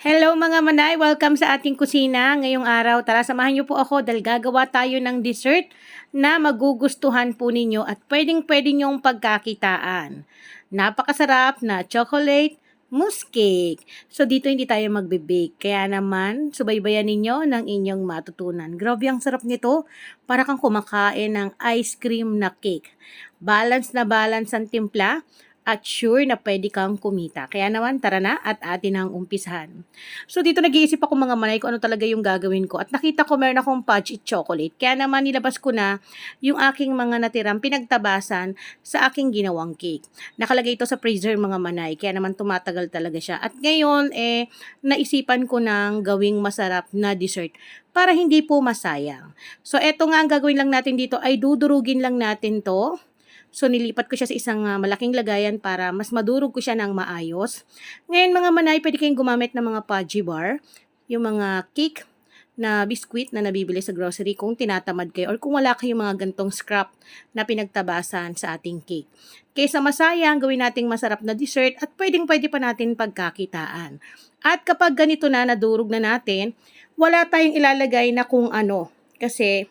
Hello mga manay! Welcome sa ating kusina. Ngayong araw, tara samahan niyo po ako dahil gagawa tayo ng dessert na magugustuhan po ninyo at pwedeng-pwede nyong pagkakitaan. Napakasarap na chocolate mousse cake. So dito hindi tayo magbe-bake. Kaya naman, subaybayan ninyo ng inyong matutunan. Grabe ang sarap nito. Para kang kumakain ng ice cream na cake. Balance na balance ang timpla at sure na pwede kang kumita. Kaya naman, tara na at atin ang umpisahan. So, dito nag-iisip ako mga manay kung ano talaga yung gagawin ko. At nakita ko meron akong fudge chocolate. Kaya naman, nilabas ko na yung aking mga natirang pinagtabasan sa aking ginawang cake. Nakalagay ito sa freezer mga manay. Kaya naman, tumatagal talaga siya. At ngayon, naisipan ko ng gawing masarap na dessert para hindi po masayang. So, eto nga ang gagawin lang natin dito ay dudurugin lang natin to. So, nilipat ko siya sa isang malaking lagayan para mas madurog ko siya ng maayos. Ngayon, mga manay, pwede kayong gumamit ng mga fudgy bar, yung mga cake na biscuit na nabibili sa grocery kung tinatamad kayo or kung wala kayong mga gantong scrap na pinagtabasan sa ating cake. Kaysa masayang, gawin nating masarap na dessert at pwedeng-pwede pa natin pagkakitaan. At kapag ganito na, nadurog na natin, wala tayong ilalagay na kung ano. Kasi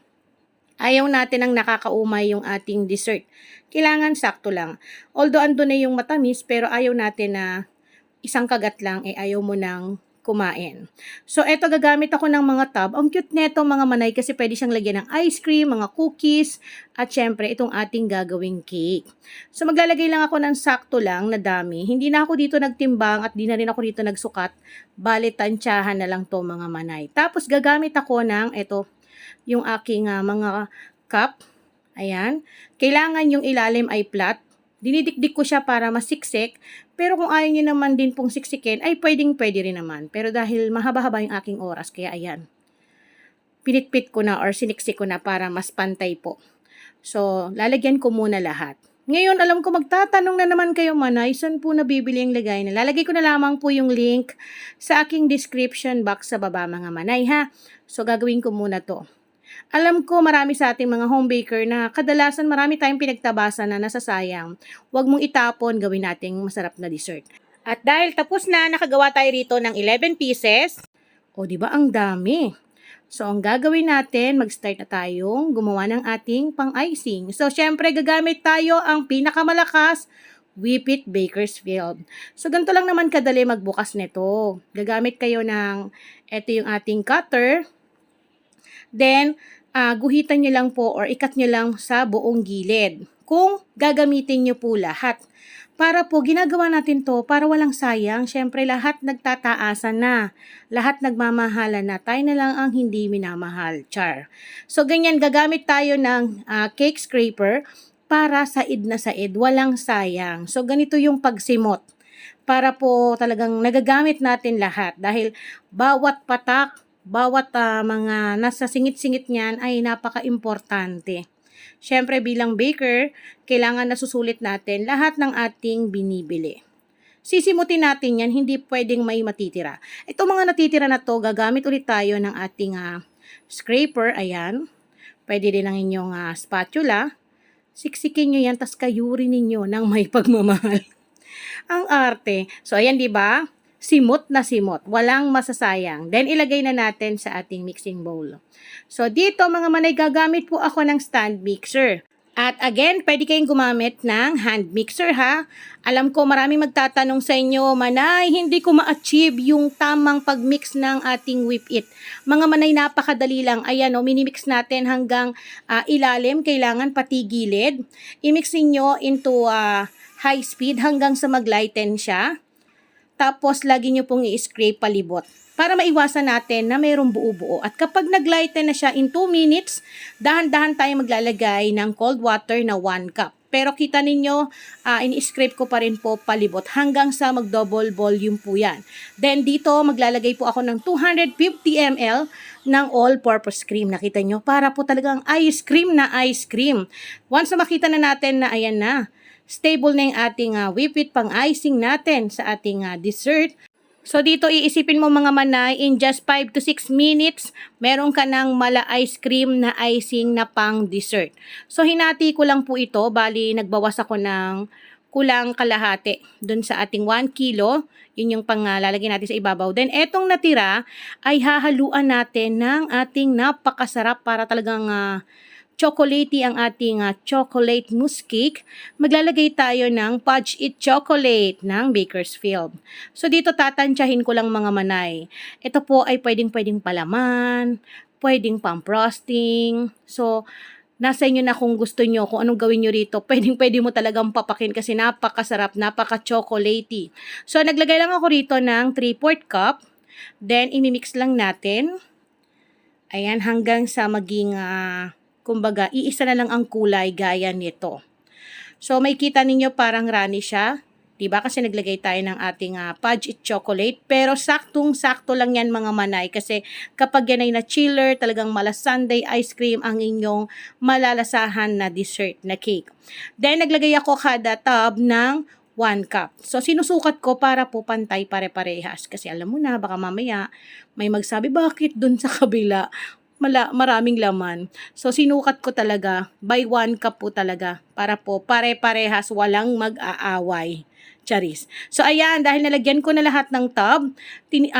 ayaw natin ang nakakaumay yung ating dessert. Kailangan sakto lang. Although ando na yung matamis, pero ayaw natin na isang kagat lang, ayaw mo nang kumain. So, eto gagamit ako ng mga tub. Ang cute neto mga manay kasi pwede siyang lagyan ng ice cream, mga cookies, at syempre itong ating gagawing cake. So, maglalagay lang ako ng sakto lang na dami. Hindi na ako dito nagtimbang at di na rin ako dito nagsukat. Bale, tansyahan na lang to mga manay. Tapos, gagamit ako ng yung aking mga cup. Ayan. Kailangan yung ilalim ay flat. Dinidikdik ko siya para masiksik. Pero kung ayaw nyo naman din pong siksikin, ay pwedeng-pwede rin naman. Pero dahil mahaba-haba yung aking oras, kaya ayan. Pinitpit ko na or siniksik ko na para mas pantay po. So, lalagyan ko muna lahat. Ngayon, alam ko magtatanong na naman kayo manay, saan po nabibili yung lagay na? Lalagay ko na lamang po yung link sa aking description box sa baba mga manay ha. So, gagawin ko muna to. Alam ko marami sa ating mga home baker na kadalasan marami tayong pinagtabasan na nasasayang. Huwag mong itapon, gawin nating masarap na dessert. At dahil tapos na, nakagawa tayo rito ng 11 pieces. O, di ba ang dami? So, ang gagawin natin, mag-start na tayong gumawa ng ating pang-icing. So, syempre, gagamit tayo ang pinakamalakas, Whip It Bakersfield. So, ganito lang naman kadali magbukas nito. Gagamit kayo ng, ito yung ating cutter. Then, guhitan nyo lang po or ikat nyo lang sa buong gilid. Kung gagamitin nyo po lahat. Para po, ginagawa natin to para walang sayang. Siyempre, lahat nagtataasan na. Lahat nagmamahalan na. Tayo na lang ang hindi minamahal. Char. So, ganyan, gagamit tayo ng cake scraper para said na said. Walang sayang. So, ganito yung pagsimot. Para po talagang nagagamit natin lahat. Dahil bawat patak, bawat mga nasa singit-singit niyan ay napaka-importante. Siyempre bilang baker, kailangan nasusulit natin lahat ng ating binibili. Sisimutin natin yan, hindi pwedeng may matitira. Ito mga natitira na to, gagamit ulit tayo ng ating scraper, ayan. Pwede din ang inyong spatula. Siksikin nyo yan, tas kayurin ninyo ng may pagmamahal. Ang arte. So ayan, di ba? Simot na simot. Walang masasayang. Then, ilagay na natin sa ating mixing bowl. So, dito mga manay, gagamit po ako ng stand mixer. At again, pwede kayong gumamit ng hand mixer ha. Alam ko maraming magtatanong sa inyo, manay, hindi ko ma-achieve yung tamang pagmix ng ating Whip It. Mga manay, napakadali lang. Ayan o, minimix natin hanggang ilalim, kailangan pati gilid. I-mix niyo into high speed hanggang sa mag-lighten siya. Tapos, lagi nyo pong i-scrape palibot para maiwasan natin na mayroong buo-buo. At kapag nag-lighten na siya in 2 minutes, dahan-dahan tayo maglalagay ng cold water na 1 cup. Pero kita ninyo, in-scrape ko pa rin po palibot hanggang sa mag-double volume po yan. Then, dito maglalagay po ako ng 250 ml ng all-purpose cream. Nakita nyo? Para po talagang ice cream na ice cream. Once na makita na natin na ayan na, stable na yung ating Whip It pang icing natin sa ating dessert. So, dito iisipin mo mga manay, in just 5 to 6 minutes, meron ka ng mala ice cream na icing na pang dessert. So, hinati ko lang po ito. Bali, nagbawas ako ng kulang kalahati dun sa ating 1 kilo. Yun yung lalagay natin sa ibabaw. Then, etong natira ay hahaluan natin ng ating napakasarap para talagang chocolatey ang ating chocolate mousse cake. Maglalagay tayo ng Fudge It Chocolate ng Bakersfield. So, dito tatansyahin ko lang mga manay. Ito po ay pwedeng palaman, pwedeng pang-frosting. So, nasa inyo na kung gusto nyo, kung anong gawin nyo rito. Pwede mo talagang papakin kasi napakasarap, napaka-chocolatey. So, naglagay lang ako rito ng 3/4 cup. Then, imimix lang natin. Ayan, hanggang sa maging, kumbaga, iisa na lang ang kulay gaya nito. So, may kita ninyo parang runny siya. Diba? Kasi naglagay tayo ng ating Fudge It Chocolate. Pero saktong-sakto lang yan mga manay. Kasi kapag yan ay na-chiller, talagang sundae ice cream ang inyong malalasahan na dessert na cake. Then, naglagay ako kada tub ng 1 cup. So, sinusukat ko para po pantay pare-parehas. Kasi alam mo na, baka mamaya may magsabi, bakit dun sa kabila maraming laman. So, sinukat ko talaga, by 1 cup po talaga, para po pare-parehas, walang mag-aaway. Charis. So, ayan, dahil nalagyan ko na lahat ng tub,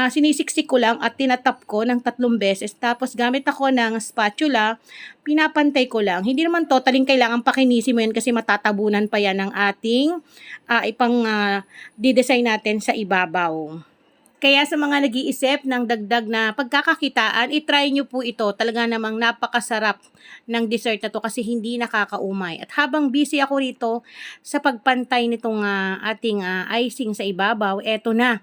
sinisiksik ko lang at tinatap ko ng 3 beses. Tapos, gamit ako ng spatula, pinapantay ko lang. Hindi naman totaling kailangan pakinisin mo yan kasi matatabunan pa yan ng ating didesign natin sa ibabaw. Kaya sa mga nag-iisip ng dagdag na pagkakakitaan, itry nyo po ito. Talaga namang napakasarap ng dessert na to kasi hindi nakakaumay. At habang busy ako rito sa pagpantay nitong ating icing sa ibabaw, eto na.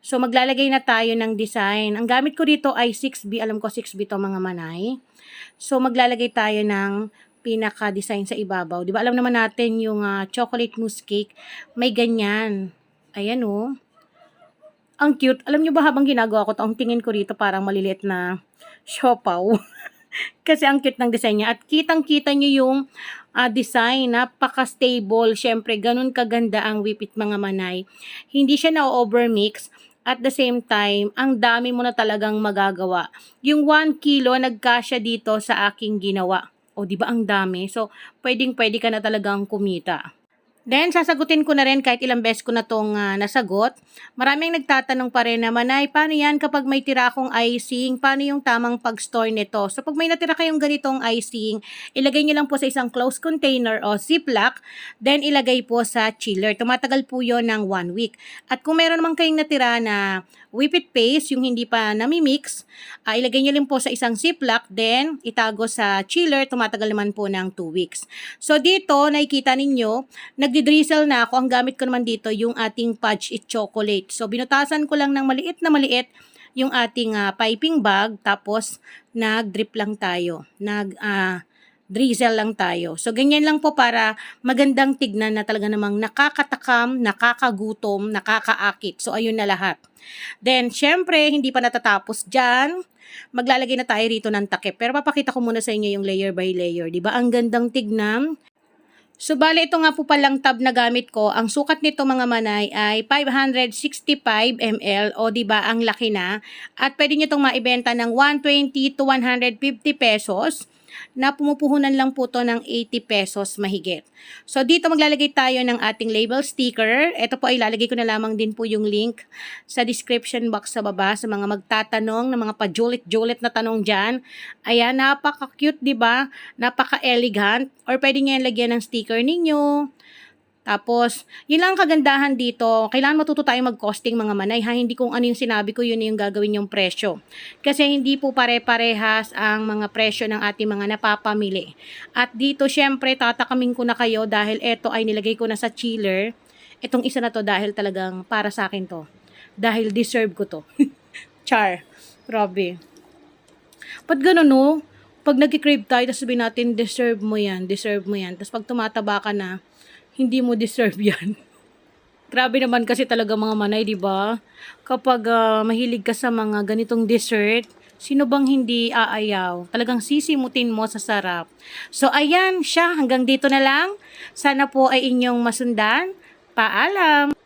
So maglalagay na tayo ng design. Ang gamit ko dito ay 6B. Alam ko 6B to mga manay. So maglalagay tayo ng pinaka-design sa ibabaw. Diba alam naman natin yung chocolate mousse cake, may ganyan. Ayan oh. Ang cute. Alam nyo ba habang ginagawa ko to, ang tingin ko rito parang maliliit na siopaw. Kasi ang cute ng design niya. At kitang-kita nyo yung design. Napaka-stable. Siyempre, ganun kaganda ang Whip It mga manay. Hindi siya na-overmix. At the same time, ang dami mo na talagang magagawa. Yung 1 kilo, nagkasya dito sa aking ginawa. O, di ba ang dami? So, pwedeng-pwede ka na talagang kumita. Then, sasagutin ko na rin kahit ilang beses ko na itong nasagot. Maraming nagtatanong pa rin na, Manay, paano yan kapag may tira akong icing? Paano yung tamang pag-store nito? So, pag may natira kayong ganitong icing, ilagay nyo lang po sa isang closed container o ziplock, then ilagay po sa chiller. Tumatagal po yon ng 1 week. At kung meron naman kayong natira na whip it paste, yung hindi pa nami-mix, ilagay nyo lang po sa isang ziplock, then itago sa chiller, tumatagal naman po ng 2 weeks. So, dito, nakikita ninyo, nagdi-drizzle na ako. Ang gamit ko naman dito yung ating Fudge It Chocolate. So, binutasan ko lang ng maliit na maliit yung ating piping bag. Tapos, nag-drip lang tayo. Drizzle lang tayo. So, ganyan lang po para magandang tignan na talaga namang nakakatakam, nakakagutom, nakakaakit. So, ayun na lahat. Then, syempre, hindi pa natatapos dyan. Maglalagay na tayo rito ng takip. Pero papakita ko muna sa inyo yung layer by layer. Diba? Ang gandang tignan. So, bale, ito nga po palang tub na gamit ko. Ang sukat nito mga manay ay 565 ml o diba ang laki na. At pwede nyo itong maibenta ng 120 to 150 pesos na pumupuhunan lang po to ng 80 pesos mahigit. So, dito maglalagay tayo ng ating label sticker. Ito po ay lalagay ko na lamang din po yung link sa description box sa baba sa mga magtatanong ng mga pajulit-julit na tanong dyan. Ayan, napaka-cute, diba? Napaka-elegant. Or pwede nyo yan lagyan ng sticker ninyo. Tapos, yun lang ang kagandahan dito. Kailangan matuto tayo mag-costing mga manay. Ha? Hindi kung ano yung sinabi ko, yun yung gagawin yung presyo. Kasi hindi po pare-parehas ang mga presyo ng ating mga napapamili. At dito, syempre, tatakamin ko na kayo dahil ito ay nilagay ko na sa chiller. Itong isa na to dahil talagang para sa akin to. Dahil deserve ko to. Char. Grabe. Ba't ganun no? Pag nag-crave tayo, tapos sabihin natin, deserve mo yan, deserve mo yan. Tapos pag tumataba ka na, hindi mo deserve yan. Grabe naman kasi talaga mga manay, di ba? Kapag mahilig ka sa mga ganitong dessert, sino bang hindi aayaw? Talagang sisimutin mo sa sarap. So, ayan siya. Hanggang dito na lang. Sana po ay inyong masundan. Paalam!